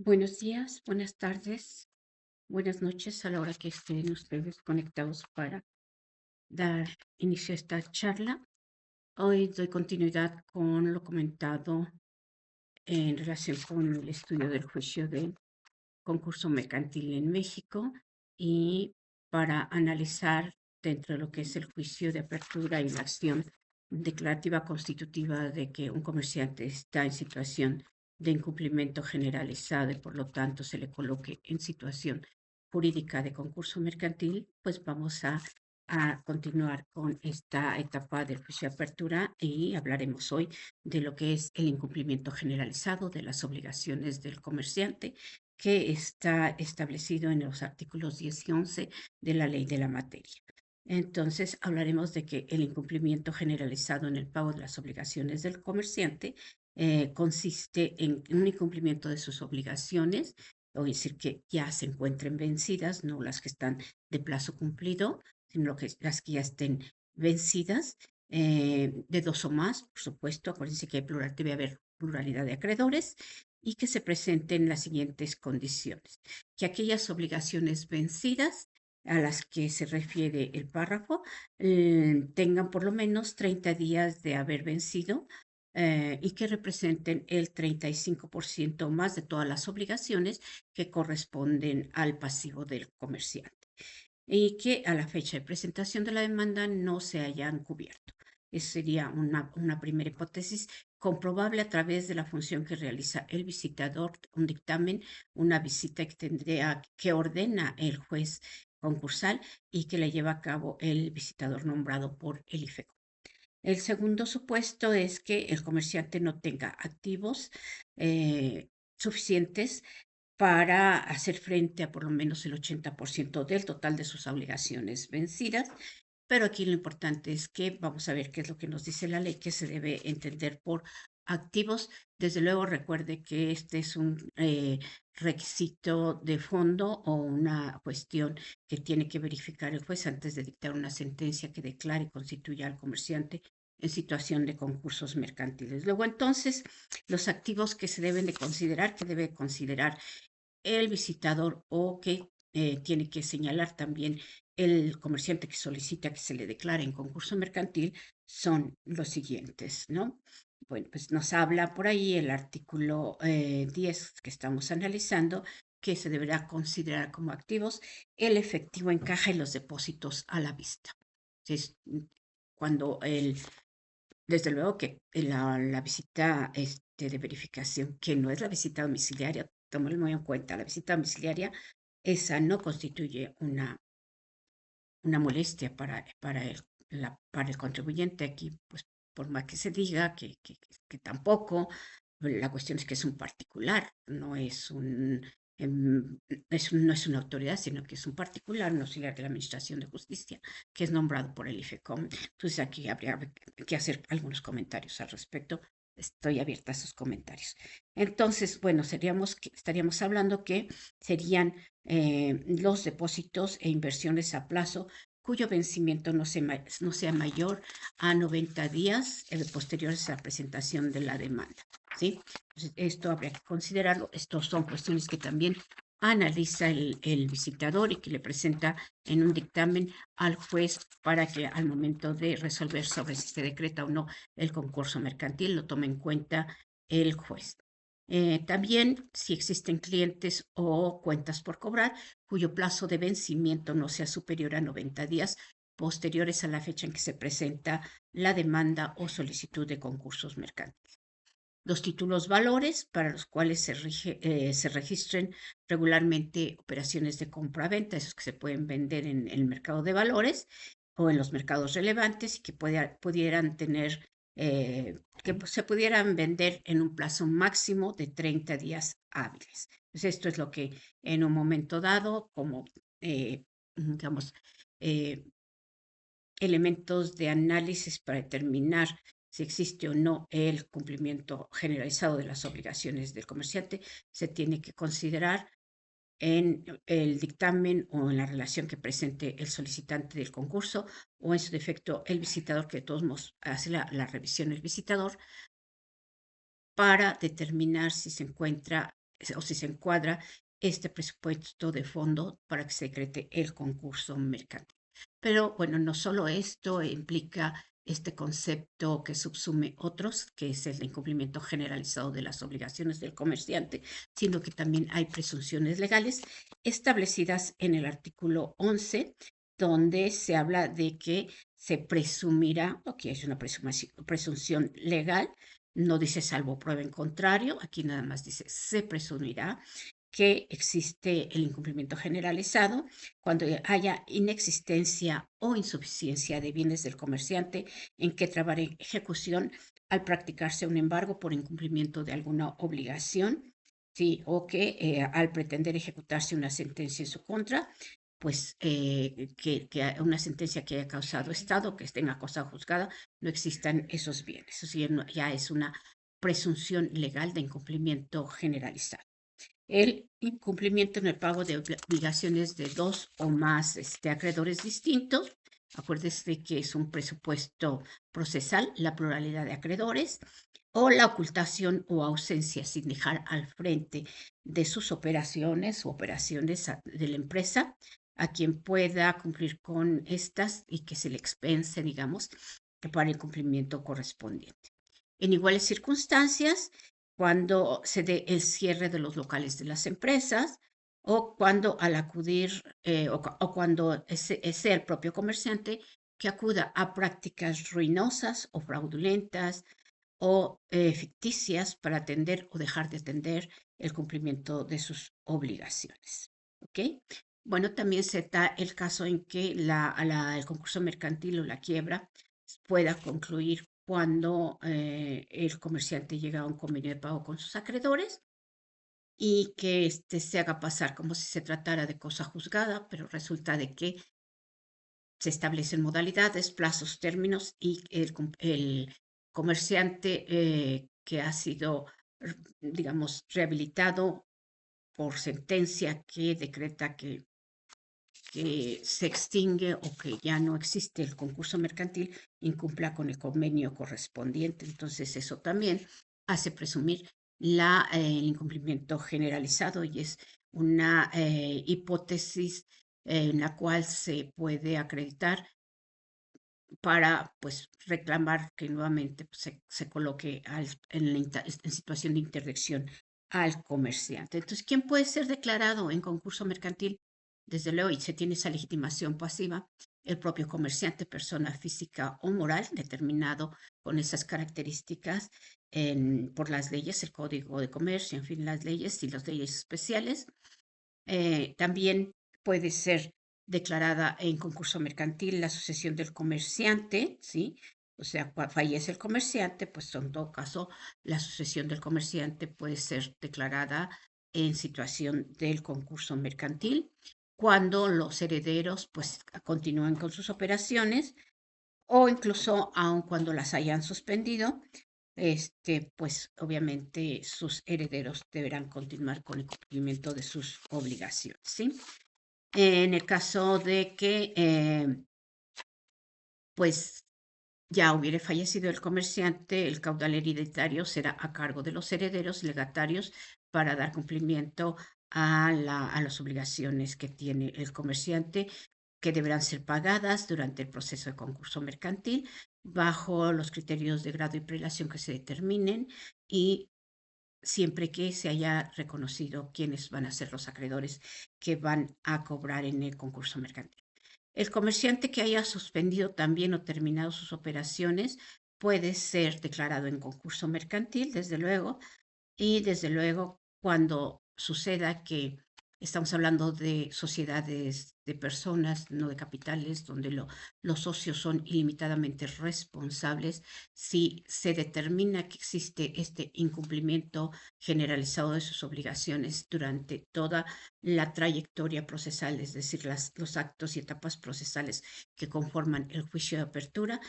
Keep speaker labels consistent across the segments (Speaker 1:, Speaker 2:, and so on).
Speaker 1: Buenos días, buenas tardes, buenas noches a la hora que estén ustedes conectados para dar inicio a esta charla. Hoy doy continuidad con lo comentado en relación con el estudio del juicio del concurso mercantil en México y para analizar dentro de lo que es el juicio de apertura y la acción declarativa constitutiva de que un comerciante está en situación de incumplimiento generalizado y por lo tanto se le coloque en situación jurídica de concurso mercantil, pues vamos a continuar con esta etapa del juicio de apertura y hablaremos hoy de lo que es el incumplimiento generalizado de las obligaciones del comerciante que está establecido en los artículos 10 y 11 de la ley de la materia. Entonces, hablaremos de que el incumplimiento generalizado en el pago de las obligaciones del comerciante consiste en un incumplimiento de sus obligaciones, o decir que ya se encuentren vencidas, no las que están de plazo cumplido, sino las que ya estén vencidas, de dos o más, por supuesto. Acuérdense que debe haber pluralidad de acreedores y que se presenten las siguientes condiciones: que aquellas obligaciones vencidas a las que se refiere el párrafo tengan por lo menos 30 días de haber vencido, y que representen el 35% más de todas las obligaciones que corresponden al pasivo del comerciante y que a la fecha de presentación de la demanda no se hayan cubierto. Esa sería una primera hipótesis comprobable a través de la función que realiza el visitador, un dictamen, una visita que ordena el juez concursal y que le lleva a cabo el visitador nombrado por el IFECO. El segundo supuesto es que el comerciante no tenga activos suficientes para hacer frente a por lo menos el 80% del total de sus obligaciones vencidas. Pero aquí lo importante es que vamos a ver qué es lo que nos dice la ley, que se debe entender por activos. Desde luego, recuerde que este es un requisito de fondo o una cuestión que tiene que verificar el juez antes de dictar una sentencia que declare y constituya al comerciante en situación de concursos mercantiles. Luego, entonces, los activos que se deben de considerar, que debe considerar el visitador o que tiene que señalar también el comerciante que solicita que se le declare en concurso mercantil, son los siguientes, ¿no? Bueno, pues nos habla por ahí el artículo 10 que estamos analizando, que se deberá considerar como activos el efectivo en caja y los depósitos a la vista. Entonces, cuando desde luego que la visita de verificación, que no es la visita domiciliaria, tomémoslo muy en cuenta, la visita domiciliaria, esa no constituye una molestia para el contribuyente. Aquí, pues, por más que se diga que tampoco, la cuestión es que es un particular, em, no es una autoridad, sino que es un particular, un auxiliar de la Administración de Justicia, que es nombrado por el IFECOM. Entonces aquí habría que hacer algunos comentarios al respecto. Estoy abierta a sus comentarios. Entonces, bueno, estaríamos hablando que serían los depósitos e inversiones a plazo cuyo vencimiento no sea mayor a 90 días posteriores a la presentación de la demanda, ¿sí? Entonces, esto habría que considerarlo. Estos son cuestiones que también analiza el visitador y que le presenta en un dictamen al juez para que al momento de resolver sobre si se decreta o no el concurso mercantil lo tome en cuenta el juez. También si existen clientes o cuentas por cobrar cuyo plazo de vencimiento no sea superior a 90 días posteriores a la fecha en que se presenta la demanda o solicitud de concursos mercantiles. Los títulos valores para los cuales se registren regularmente operaciones de compra-venta, esos que se pueden vender en el mercado de valores o en los mercados relevantes y que pudieran tener, que se pudieran vender en un plazo máximo de 30 días hábiles. Pues esto es lo que en un momento dado, como, digamos, eh, elementos de análisis para determinar si existe o no el cumplimiento generalizado de las obligaciones del comerciante, se tiene que considerar en el dictamen o en la relación que presente el solicitante del concurso o en su defecto el visitador, que de todos modos hace la revisión el visitador para determinar si se encuentra o si se encuadra este presupuesto de fondo para que se decrete el concurso mercantil. Pero bueno, no solo esto implica este concepto que subsume otros, que es el incumplimiento generalizado de las obligaciones del comerciante, sino que también hay presunciones legales establecidas en el artículo 11, donde se habla de que se presumirá, aquí hay una presunción legal, no dice salvo prueba en contrario, aquí nada más dice se presumirá que existe el incumplimiento generalizado cuando haya inexistencia o insuficiencia de bienes del comerciante en que trabar en ejecución al practicarse un embargo por incumplimiento de alguna obligación, ¿sí? O que al pretender ejecutarse una sentencia en su contra, pues que una sentencia que haya causado estado, que tenga cosa juzgada, no existan esos bienes. Eso ya es una presunción legal de incumplimiento generalizado. El incumplimiento en el pago de obligaciones de dos o más acreedores distintos. Acuérdese que es un presupuesto procesal, la pluralidad de acreedores, o la ocultación o ausencia sin dejar al frente de sus operaciones o operaciones de la empresa a quien pueda cumplir con estas y que se le expense, digamos, para el cumplimiento correspondiente. En iguales circunstancias, cuando se dé el cierre de los locales de las empresas o cuando al acudir o cuando sea el propio comerciante que acuda a prácticas ruinosas o fraudulentas o ficticias para atender o dejar de atender el cumplimiento de sus obligaciones. ¿Ok? Bueno, también se da el caso en que el concurso mercantil o la quiebra pueda concluir cuando el comerciante llega a un convenio de pago con sus acreedores y que se haga pasar como si se tratara de cosa juzgada, pero resulta de que se establecen modalidades, plazos, términos y el comerciante que ha sido, digamos, rehabilitado por sentencia que decreta que se extingue o que ya no existe el concurso mercantil, incumpla con el convenio correspondiente. Entonces eso también hace presumir el incumplimiento generalizado y es una hipótesis en la cual se puede acreditar para pues reclamar que nuevamente pues, se coloque en situación de interdicción al comerciante. Entonces, ¿quién puede ser declarado en concurso mercantil? Desde luego, y se tiene esa legitimación pasiva, el propio comerciante, persona física o moral, determinado con esas características por las leyes, el Código de Comercio, en fin, las leyes y las leyes especiales. También puede ser declarada en concurso mercantil la sucesión del comerciante, ¿sí? O sea, fallece el comerciante, pues en todo caso la sucesión del comerciante puede ser declarada en situación del concurso mercantil cuando los herederos pues continúan con sus operaciones o incluso aun cuando las hayan suspendido, pues obviamente sus herederos deberán continuar con el cumplimiento de sus obligaciones, ¿sí? En el caso de que, pues, ya hubiera fallecido el comerciante, el caudal hereditario será a cargo de los herederos legatarios para dar cumplimiento a las obligaciones que tiene el comerciante, que deberán ser pagadas durante el proceso de concurso mercantil bajo los criterios de grado y prelación que se determinen y siempre que se haya reconocido quiénes van a ser los acreedores que van a cobrar en el concurso mercantil. El comerciante que haya suspendido también o terminado sus operaciones puede ser declarado en concurso mercantil, desde luego, y desde luego cuando suceda que estamos hablando de sociedades de personas, no de capitales, donde los socios son ilimitadamente responsables, si se determina que existe este incumplimiento generalizado de sus obligaciones durante toda la trayectoria procesal, es decir, los actos y etapas procesales que conforman el juicio de apertura,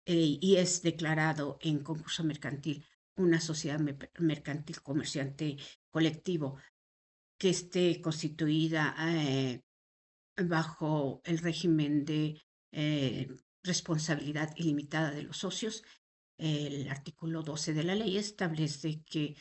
Speaker 1: y es declarado en concurso mercantil una sociedad mercantil comerciante colectivo que esté constituida bajo el régimen de responsabilidad ilimitada de los socios. El artículo 12 de la ley establece que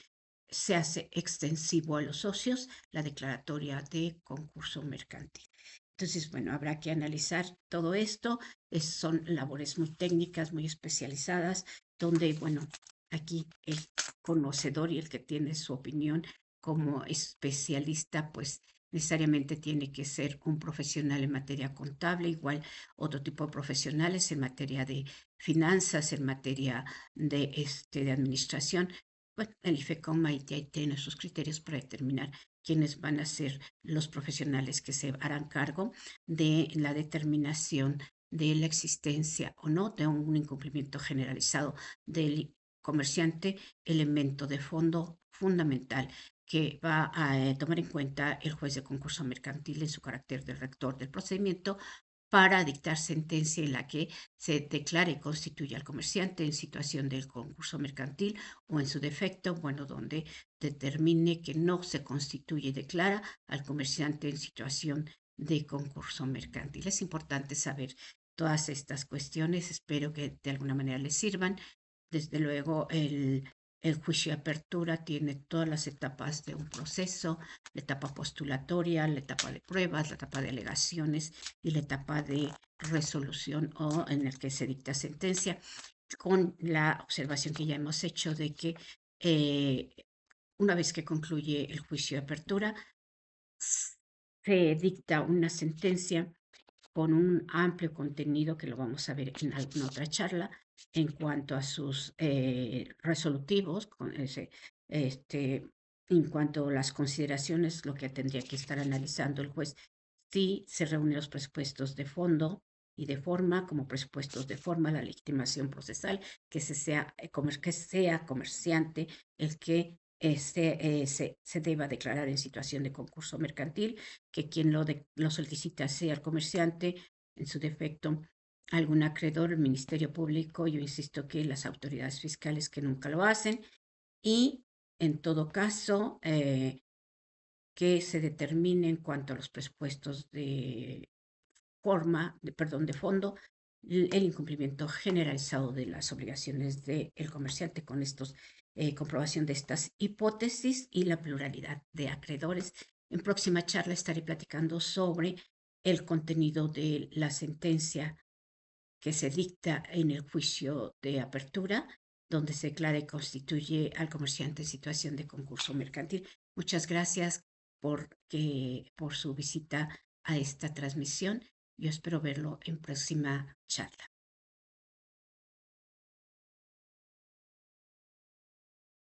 Speaker 1: se hace extensivo a los socios la declaratoria de concurso mercantil. Entonces, bueno, habrá que analizar todo esto. Son labores muy técnicas, muy especializadas, donde, bueno, aquí el conocedor y el que tiene su opinión como especialista, pues necesariamente tiene que ser un profesional en materia contable, igual otro tipo de profesionales en materia de finanzas, en materia de administración. Bueno, el IFECOM ahí tiene sus criterios para determinar quiénes van a ser los profesionales que se harán cargo de la determinación de la existencia o no de un incumplimiento generalizado del comerciante, elemento de fondo fundamental que va a tomar en cuenta el juez de concurso mercantil en su carácter de rector del procedimiento para dictar sentencia en la que se declare y constituya al comerciante en situación del concurso mercantil o en su defecto, bueno, donde determine que no se constituye y declara al comerciante en situación de concurso mercantil. Es importante saber todas estas cuestiones, espero que de alguna manera les sirvan. Desde luego, el juicio de apertura tiene todas las etapas de un proceso, la etapa postulatoria, la etapa de pruebas, la etapa de alegaciones y la etapa de resolución o en el que se dicta sentencia, con la observación que ya hemos hecho de que eh, una vez que concluye el juicio de apertura, se dicta una sentencia con un amplio contenido que lo vamos a ver en alguna otra charla en cuanto a sus resolutivos, en cuanto a las consideraciones, lo que tendría que estar analizando el juez, si se reúnen los presupuestos de fondo y de forma, como presupuestos de forma, la legitimación procesal, que que sea comerciante el que se deba declarar en situación de concurso mercantil, que quien lo solicita sea el comerciante, en su defecto algún acreedor, el Ministerio Público, yo insisto que las autoridades fiscales que nunca lo hacen, y en todo caso que se determine en cuanto a los presupuestos de perdón, de fondo, el incumplimiento generalizado de las obligaciones del comerciante con comprobación de estas hipótesis y la pluralidad de acreedores. En próxima charla estaré platicando sobre el contenido de la sentencia que se dicta en el juicio de apertura, donde se declara y constituye al comerciante en situación de concurso mercantil. Muchas gracias por su visita a esta transmisión. Yo espero verlo en próxima charla.